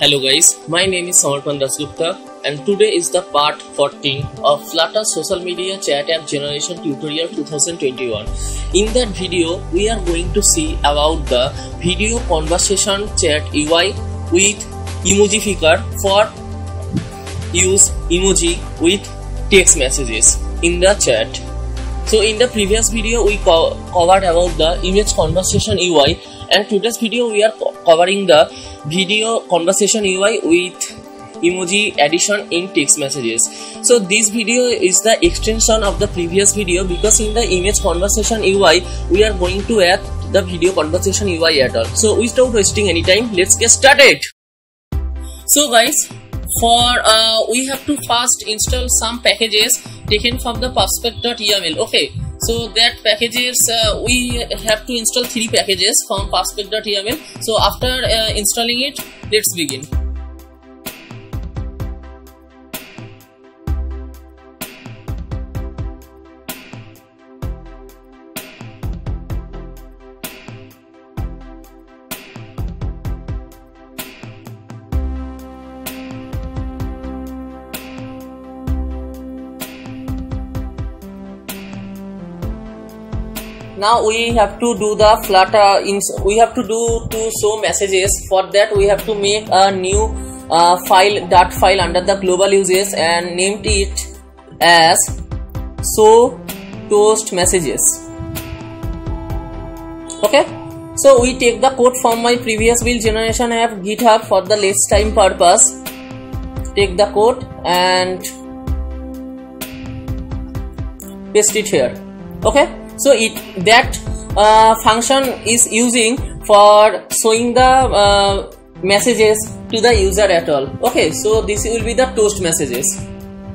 Hello guys, my name is Samarpan Dasgupta and today is the part 14 of Flutter Social Media Chat App Generation Tutorial 2021. In that video, we are going to see about the video conversation chat UI with Emojifier for use emoji with text messages in the chat. So in the previous video, we covered about the image conversation UI, and today's video we are covering the video conversation UI with emoji addition in text messages. So this video is the extension of the previous video because in the image conversation UI we are going to add the video conversation UI at all. So without wasting any time, let's get started. So guys, we have to first install some packages taken from the Puffspec.yaml. Okay, so that packages we have to install 3 packages from Puffspec.yaml. So after installing it, let's begin. Now we have to do the Flutter. We have to do to show messages. For that we have to make a new .dart file under the global uses and named it as show toast messages. Okay. So we take the code from my previous build generation app GitHub for the less time purpose. Take the code and paste it here. Okay. So that function is using for showing the messages to the user at all. Okay, so this will be the toast messages.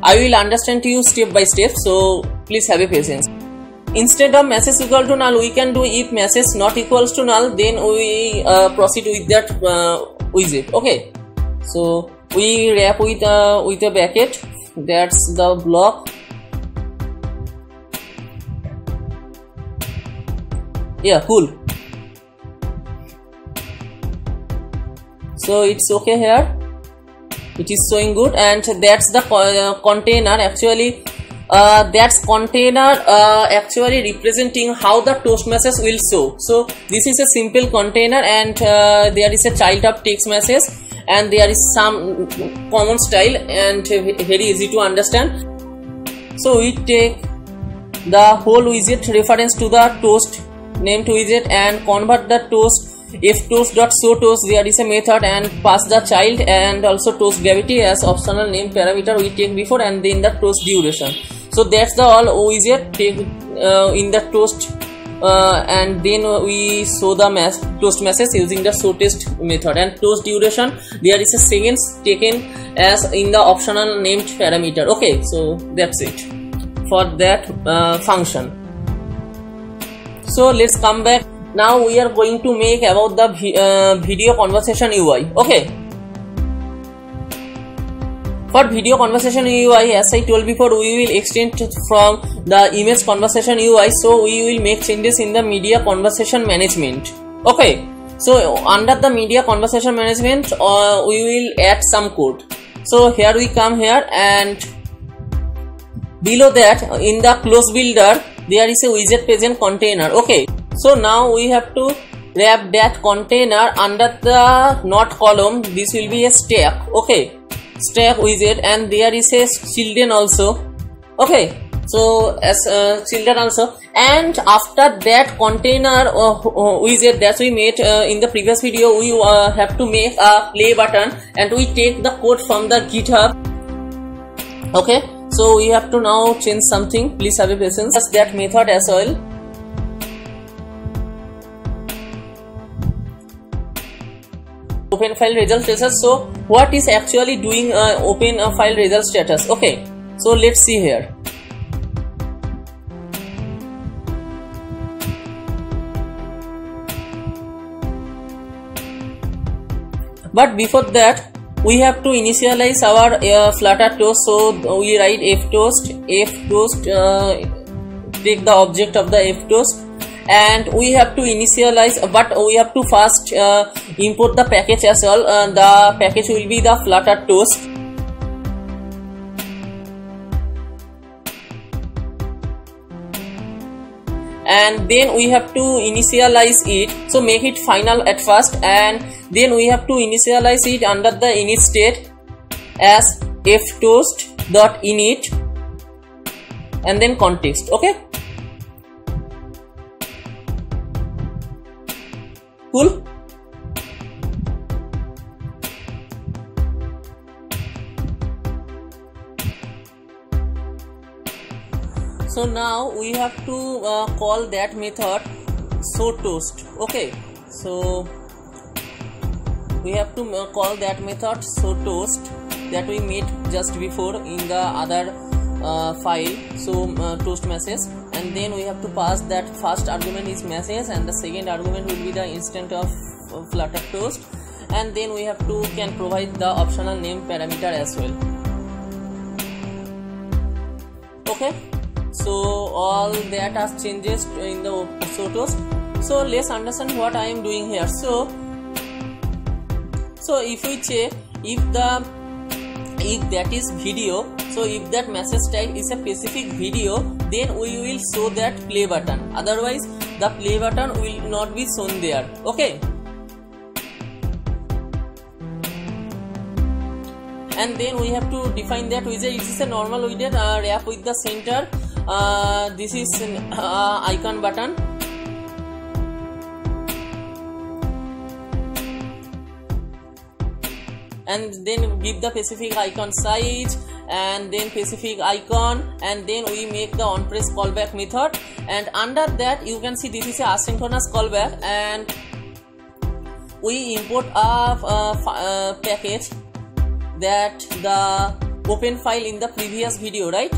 I will understand to you step by step, so please have a patience. Instead of message equal to null, we can do if message not equals to null, then we proceed with that widget. Okay, so we wrap with a bracket. That's the block. Yeah, cool. So it's okay here. It is showing good, and that's the container. Actually, that's container actually representing how the toast message will show. So this is a simple container, and there is a child of text message, and there is some common style and very easy to understand. So we take the whole widget reference to the toast name to widget and convert the toast ftoast.showToast. There is a method and pass the child and also toast gravity as optional name parameter we take before, and then the toast duration. So that's the all widget take in the toast and then we show the toast message using the showToast method, and toast duration there is a seconds taken as in the optional named parameter. Okay, so that's it for that function. So let's come back. Now we are going to make about the video conversation UI. Okay. For video conversation UI, as I told before, we will extend from the image conversation UI. So we will make changes in the media conversation management. Okay. So under the media conversation management, we will add some code. So here we come here, and below that in the close builder there is a widget present container. Okay, so now we have to wrap that container under the not column. This will be a stack. Okay, stack widget, and there is a children also. Okay, so as children also, and after that container widget that we made in the previous video, we have to make a play button, and we take the code from the GitHub. Okay. So we have to now change something. Please have a patience. Just that method as well. Open file result status. So what is actually doing open file result status? Okay. So let's see here. But before that, we have to initialize our Flutter toast. So we write ftoast, take the object of the ftoast, and we have to initialize, but we have to first import the package as well. The package will be the Flutter Toast. And then we have to initialize it, so make it final at first, and then we have to initialize it under the init state as ftoast.init and then context. Okay, cool. So now we have to call that method showToast. Okay, so we have to call that method showToast that we made just before in the other file, so toast message, and then we have to pass that first argument is message and the second argument will be the instant of Flutter Toast, and then we have to can provide the optional name parameter as well. Okay, so all that has changes in the showToast. So let's understand what I am doing here. So if we check if that is video, so if that message type is a specific video, then we will show that play button, otherwise the play button will not be shown there. Okay, and then we have to define that widget. It is a normal widget wrap with the center. This is an icon button, and then give the specific icon size and then specific icon, and then we make the onPress callback method, and under that you can see this is a asynchronous callback, and we import a package that the open file in the previous video, right?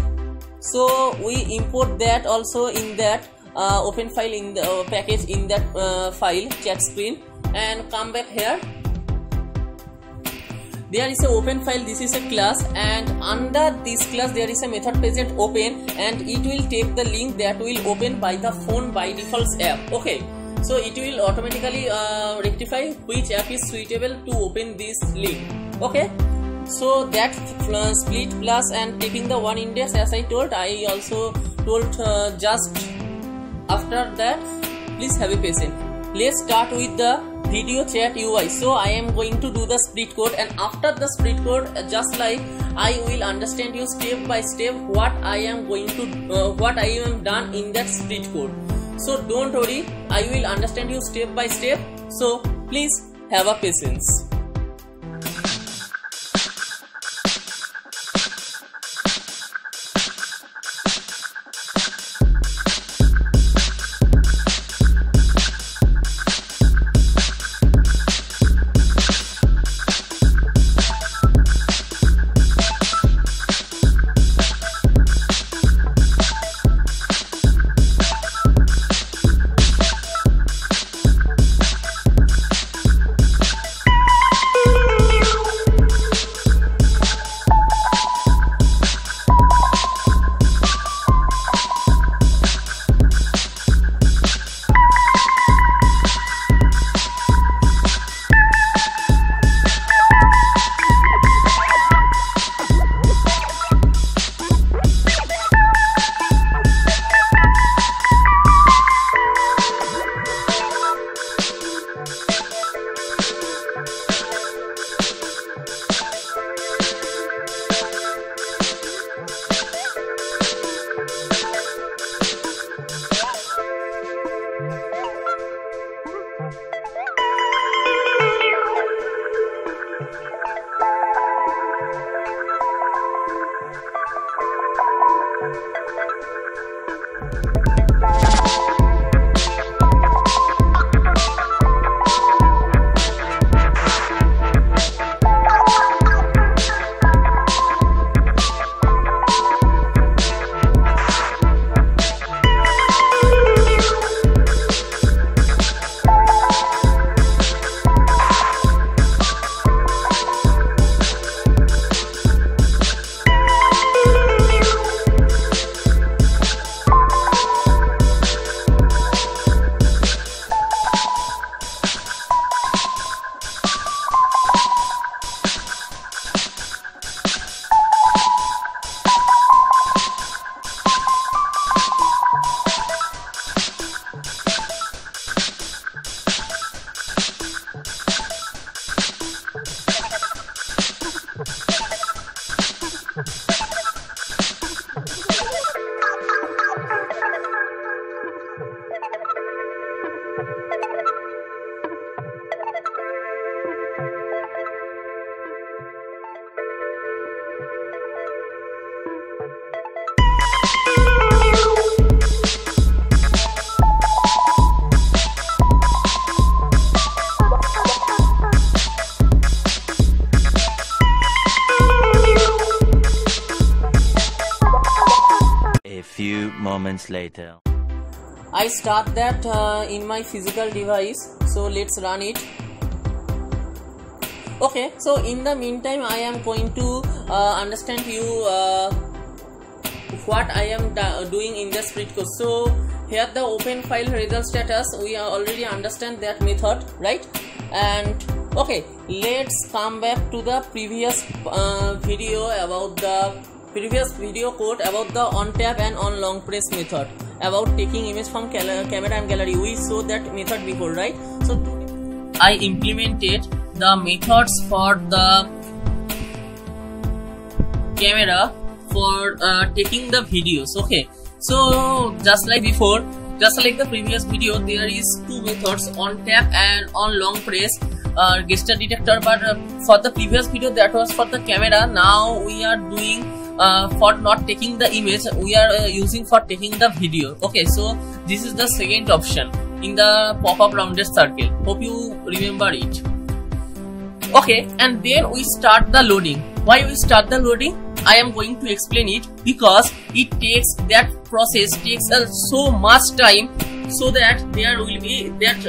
So we import that also in that open file in the package in that file chat screen, and come back here. There is a open file, this is a class, and under this class there is a method present open, and it will take the link that will open by the phone by default app. Okay, so it will automatically rectify which app is suitable to open this link. Okay, so that split plus and taking the one index, as I told, I also told just after that. Please have a patience. Let's start with the video chat UI. So I am going to do the split code, and after the split code, just like I will understand you step by step what I am going to what I am done in that split code. So don't worry, I will understand you step by step, so please have a patience. Few moments later. I start that in my physical device, so let's run it. Okay, so in the meantime I am going to understand you what I am doing in the spread code. So here the open file result status, we already understand that method, right? And okay, let's come back to the previous video about the video code about the on tap and on long press method about taking image from camera and gallery. We saw that method before, right? So I implemented the methods for the camera for taking the videos. Okay, so just like before, just like the previous video, there is two methods, on tap and on long press gesture detector, but for the previous video that was for the camera. Now we are doing for not taking the image, we are using for taking the video. Okay, so this is the second option in the pop-up rounded circle. Hope you remember it. Okay, and then we start the loading. Why we start the loading? I am going to explain it, because it takes, that process takes so much time, so that there will be that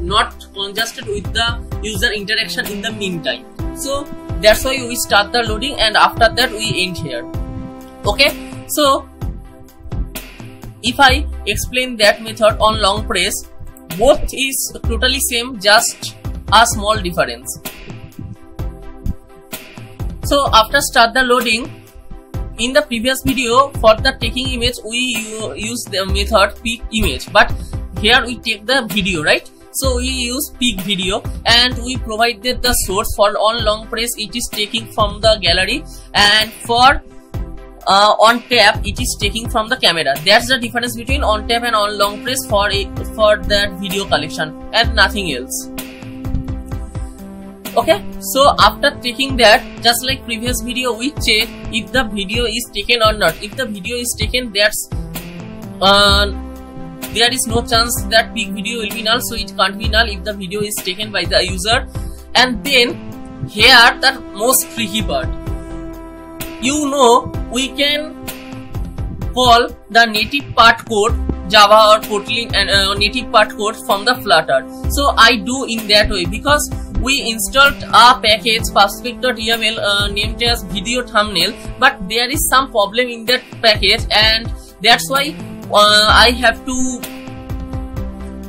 not congested with the user interaction in the meantime. So that's why we start the loading, and after that we end here. Okay, so if I explain that method on long press, both is totally same, just a small difference. So after start the loading, in the previous video for the taking image we use the method pick image, but here we take the video, right? So we use pick video, and we provided the source. For on long press it is taking from the gallery, and for on tap it is taking from the camera. That's the difference between on tap and on long press for that video collection, and nothing else. Okay, so after taking that, just like previous video, we check if the video is taken or not. If the video is taken, that's there is no chance that pick video will be null, so it can't be null if the video is taken by the user. And then here the most tricky part, you know, we can call the native part code Java or Kotlin and native part code from the Flutter. So I do in that way, because we installed a package fastfix.yml named as video thumbnail, but there is some problem in that package, and that's why I have to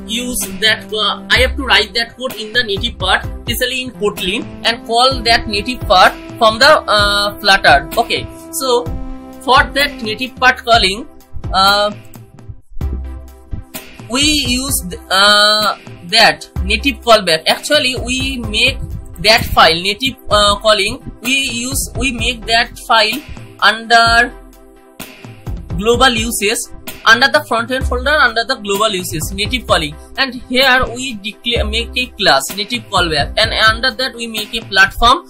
use that. I have to write that code in the native part, especially in Kotlin, and call that native part from the Flutter. Okay, so for that native part calling, we use that native callback. Actually, we make that file native calling. We make that file under global uses, under the front end folder, under the global uses native calling, and here we make a class native callback, and under that we make a platform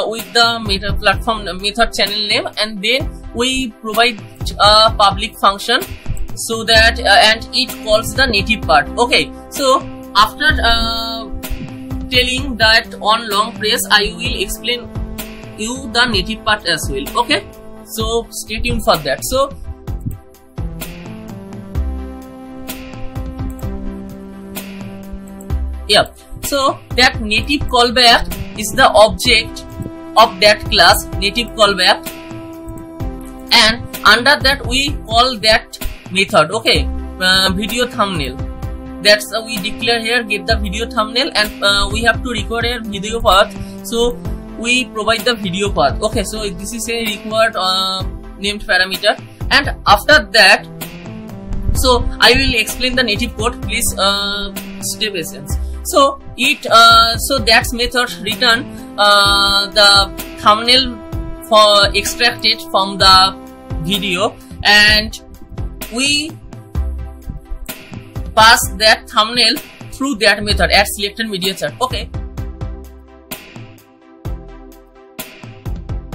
with the platform method channel name, and then we provide a public function, so that and it calls the native part. Okay, so after telling that on long press, I will explain you the native part as well. Okay, so stay tuned for that. So yeah, so that native callback is the object of that class native callback, and under that we call that method. Okay, video thumbnail. That's we declare here get the video thumbnail, and we have to record a video path, so we provide the video path. Okay, so this is a required named parameter, and after that, so I will explain the native code. Please stay patient. So it so that's method return the thumbnail for extracted from the video, and we pass that thumbnail through that method at selected media chat. Okay.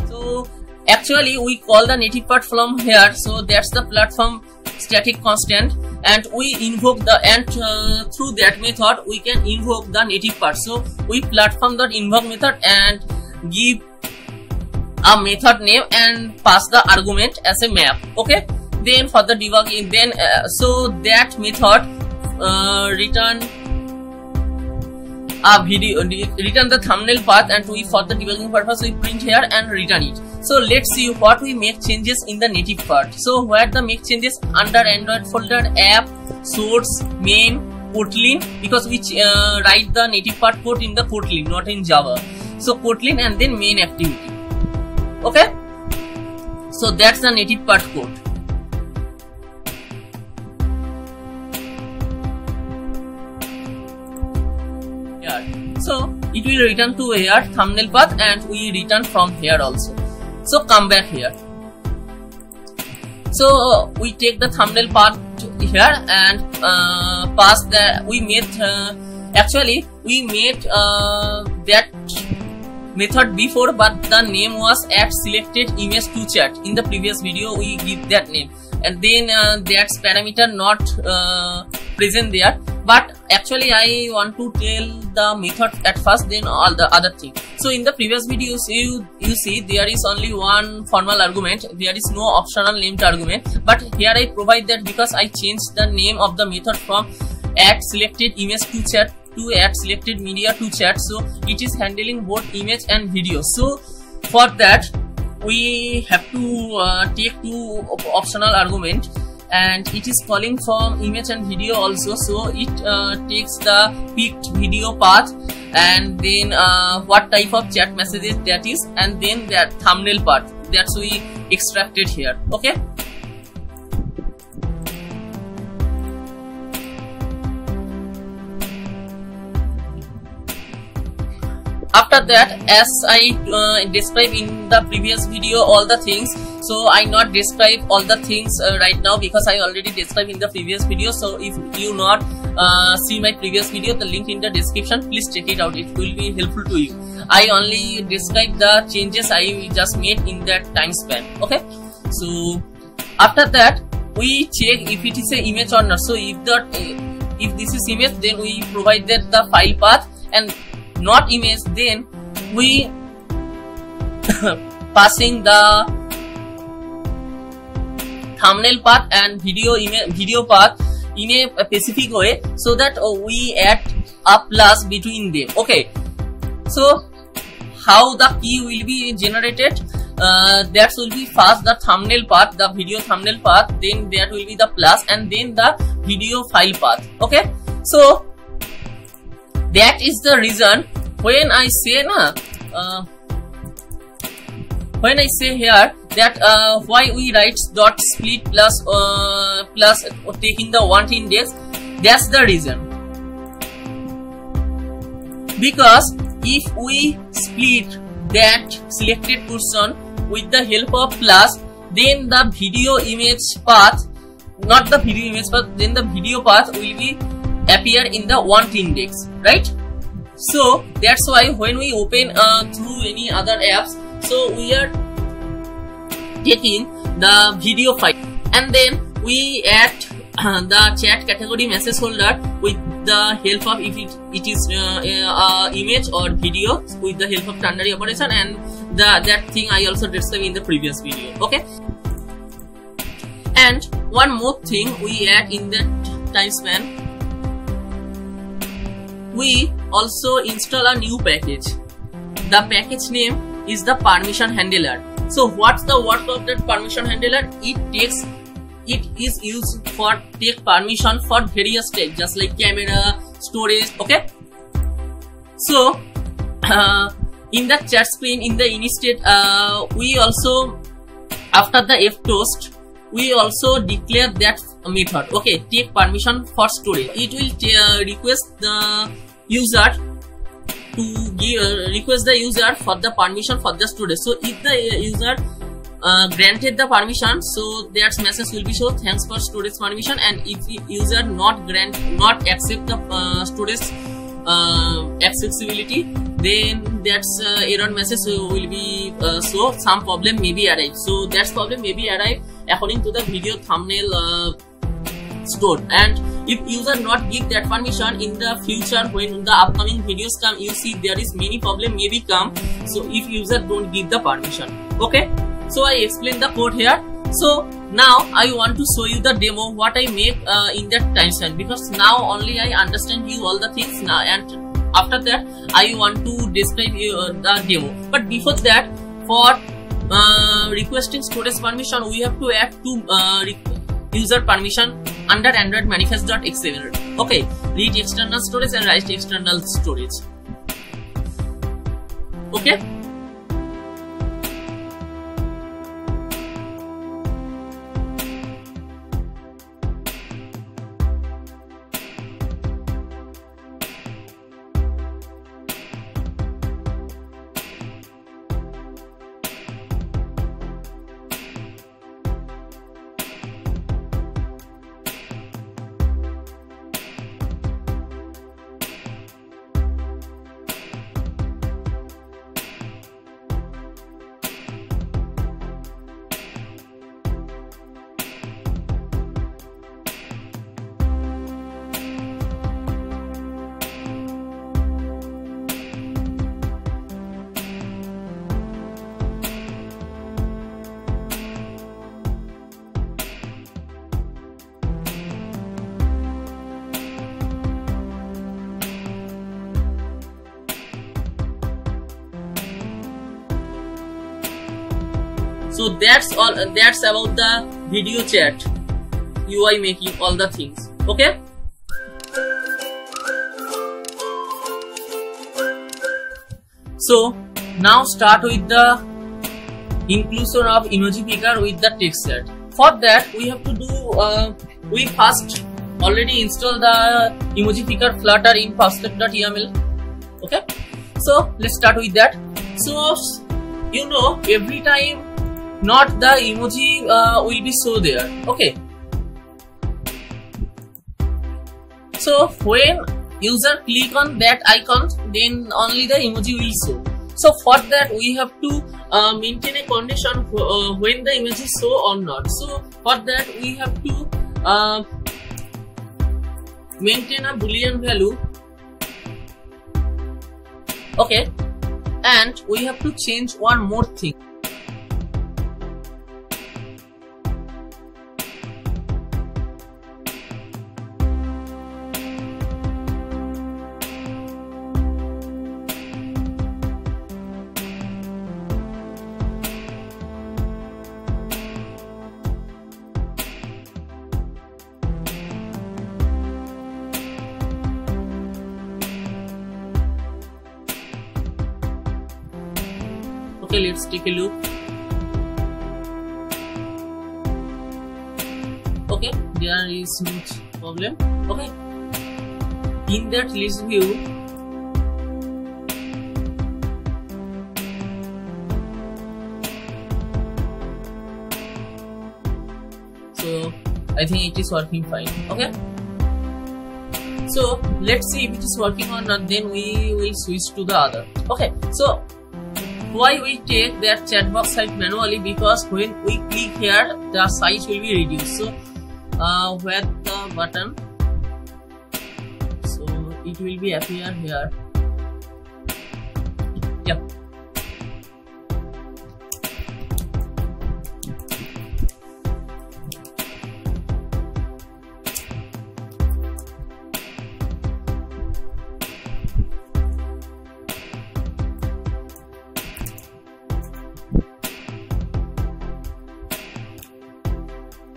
So actually we call the native part from here, so that's the platform static constant, and we invoke the through that method we can invoke the native part. So we platform.invoke method and give a method name and pass the argument as a map. Okay, then for the debugging, then so that method return a video, return the thumbnail path, and we for the debugging purpose we print here and return it. So let's see what we make changes in the native part. So where the make changes under Android folder, app, source, main, Kotlin, because we write the native part code in the Kotlin, not in Java. So Kotlin and then main activity. Okay, so that's the native part code. So it will return to here thumbnail path, and we return from here also. So come back here. So we take the thumbnail path here and pass the we made actually we made that method before, but the name was at selected image to chat. In the previous video we give that name, and then that's parameter not present there, but actually I want to tell the method at first, then all the other thing. So in the previous videos you see there is only one formal argument, there is no optional named argument, but here I provide that because I changed the name of the method from at selected image to chat to at selected media to chat, so it is handling both image and video. So for that we have to take two optional argument, and it is calling from image and video also. So it takes the picked video path, and then what type of chat messages that is, and then that thumbnail part that's we extracted here. Okay, after that, as I described in the previous video all the things, so I not describe all the things right now because I already described in the previous video. So if you not see my previous video, the link in the description, please check it out, it will be helpful to you. I only describe the changes I just made in that time span. Okay, so after that we check if it is an image or not. So if this is image, then we provided the file path, and not image, then we passing the thumbnail path and video path in a specific way, so that we add a plus between them. Okay, so how the key will be generated, that will be first the thumbnail path, the video thumbnail path, then that will be the plus, and then the video file path. Okay, so that is the reason when I say when I say here that why we write dot split plus taking the want index. That's the reason, because if we split that selected portion with the help of plus, then the video image path, not the video image path, then the video path will be appear in the want index, right? So that's why when we open through any other apps, so we are taking the video file, and then we add the chat category message holder with the help of if it is image or video with the help of ternary operation, and that thing I also described in the previous video. Okay, and one more thing we add in that time span, we also install a new package. The package name is the permission handler. So what's the work of that permission handler? It is used for take permission for various types, just like camera, storage. Okay, so in the chat screen in the init we also, after the ftoast, we also declare that method. Okay, take permission for storage. It will request the user to request the user for the permission for the storage. So if the user granted the permission, so that message will be shown thanks for storage permission. And if user not accept the storage accessibility, then that's error message will be so some problem may be arrive. So that problem may be arrive according to the video thumbnail stored. And if user not give that permission in the future, when the upcoming videos come, you see there is many problem may be come. So if user don't give the permission, okay. So I explain the code here. So now I want to show you the demo what I make in that time span, because now only I understand you all the things now, and after that I want to describe you the demo. But before that, for requesting storage permission, we have to add two user permission under Android manifest.xml. Okay, read external storage and write external storage. Okay. So that's all. That's about the video chat UI making all the things. Okay. So now start with the inclusion of emoji picker with the text chat. For that we have to do. We first already install the emoji picker Flutter in Fasttek.yaml. Okay. So let's start with that. So you know, every time not the emoji will be so there. Okay. So when user click on that icon, then only the emoji will show. So for that we have to maintain a condition when the image is show or not. So for that we have to maintain a boolean value. Okay. And we have to change one more thing. Okay, let's take a look. Okay, there is no problem. Okay, in that list view, so I think it is working fine. Okay, so let's see if it is working or not, then we will switch to the other. Okay, so why we take that chat box size manually? Because when we click here, the size will be reduced. So where the button, so it will be appear here. Yep.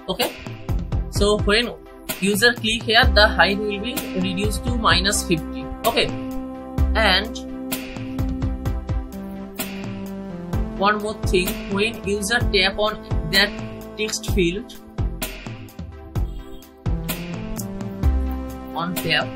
Okay, so when user click here, the height will be reduced to -50. Okay, and one more thing, when user tap on that text field on tab,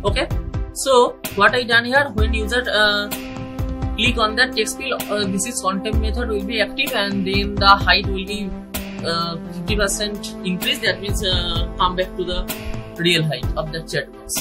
Okay, so what I done here, when user click on that text field, this is content method will be active, and then the height will be 50% increase. That means come back to the real height of the chat box.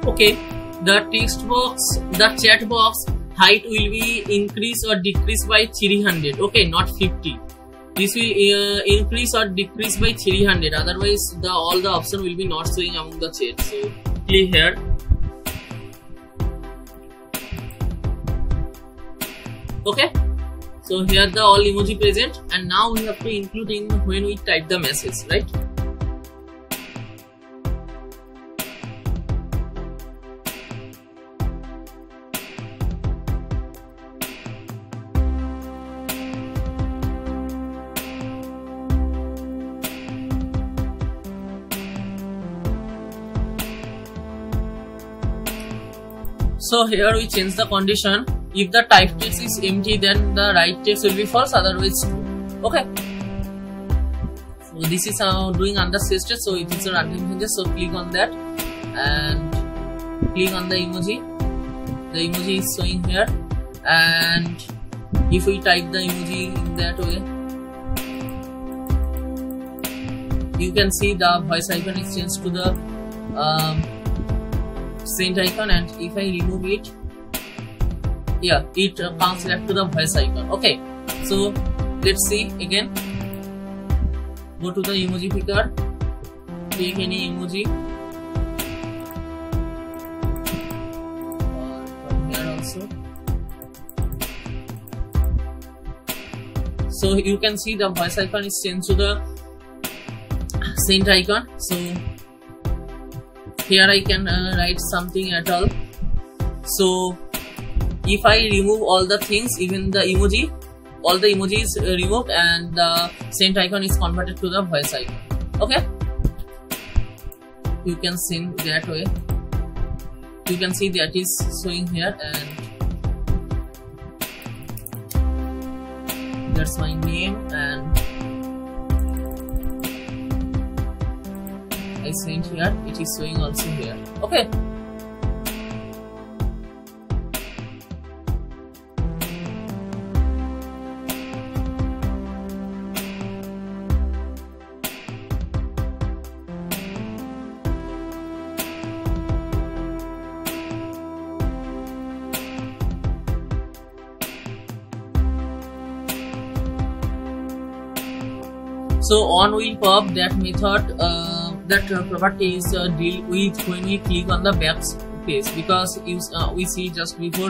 Okay, the text box, the chat box height will be increase or decrease by 300. Okay, not 50. This will increase or decrease by 300. Otherwise, all the option will be not showing among the chat. So click here. Okay, so here the all emoji present, and now we have to include in when we type the message, right? So here we change the condition. If the type text is empty, then the right text will be false, otherwise true. Okay. So this is how doing under suggested. So it is a random changes. So click on that and click on the emoji. The emoji is showing here, and if we type the emoji in that way, you can see the voice icon is changed to the send icon, and if I remove it, yeah, it comes back to the voice icon. Okay, so let's see again. Go to the emoji picker, take any emoji, or from here also. So you can see the voice icon is changed to the send icon. So here I can write something at all. So if I remove all the things, even the emoji, all the emoji is removed, and the send icon is converted to the voice icon. Okay, you can send that way. You can see that is showing here, and that's my name, and I sent here, it is showing also here. Okay, so on will pop that method, that property is deal with when we click on the back page, because we see just before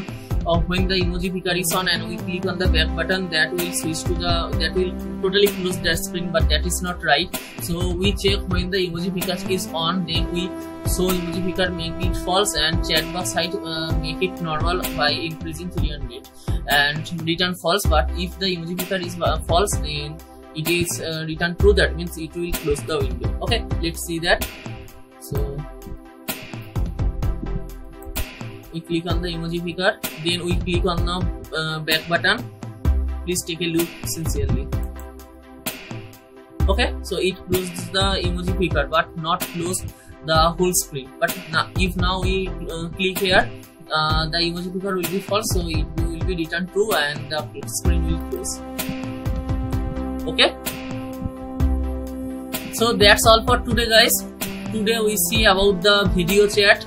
when the emoji picker is on and we click on the back button, that will switch to the, that will totally close the screen, but that is not right. So we check when the emoji picker is on, then we show emoji picker, make it false, and chat box height make it normal by increasing 300 and return false. But if the emoji picker is false, then it is return true. That means it will close the window. Okay, let's see that. So we click on the emoji picker, then we click on the back button. Please take a look sincerely. Okay, so it closes the emoji picker, but not close the whole screen. But now, if now we click here, the emoji picker will be false, so it will be returned true, and the screen will close. Okay, so that's all for today, guys. Today we see about the video chat,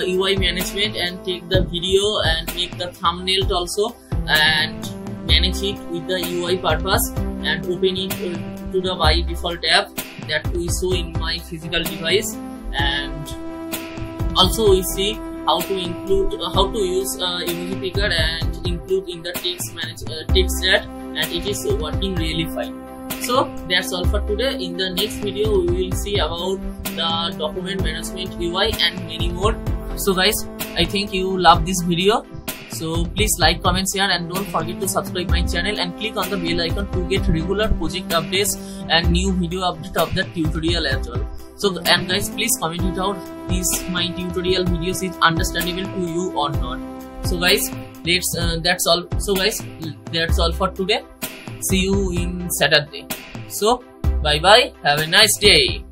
UI management, and take the video and make the thumbnail also, and manage it with the UI purpose, and open it to the by default app that we show in my physical device. And also we see how to include, how to use emoji picker and include in the text chat, and it is working really fine. So that's all for today. In the next video we will see about the document management UI and many more. So guys, I think you love this video, so please like, comment, share, and don't forget to subscribe my channel and click on the bell icon to get regular project updates and new video update of the tutorial as well. So, and guys, please comment it out, is my tutorial videos is understandable to you or not. So guys, that's all. So guys, that's all for today. See you in Saturday. So bye bye, have a nice day.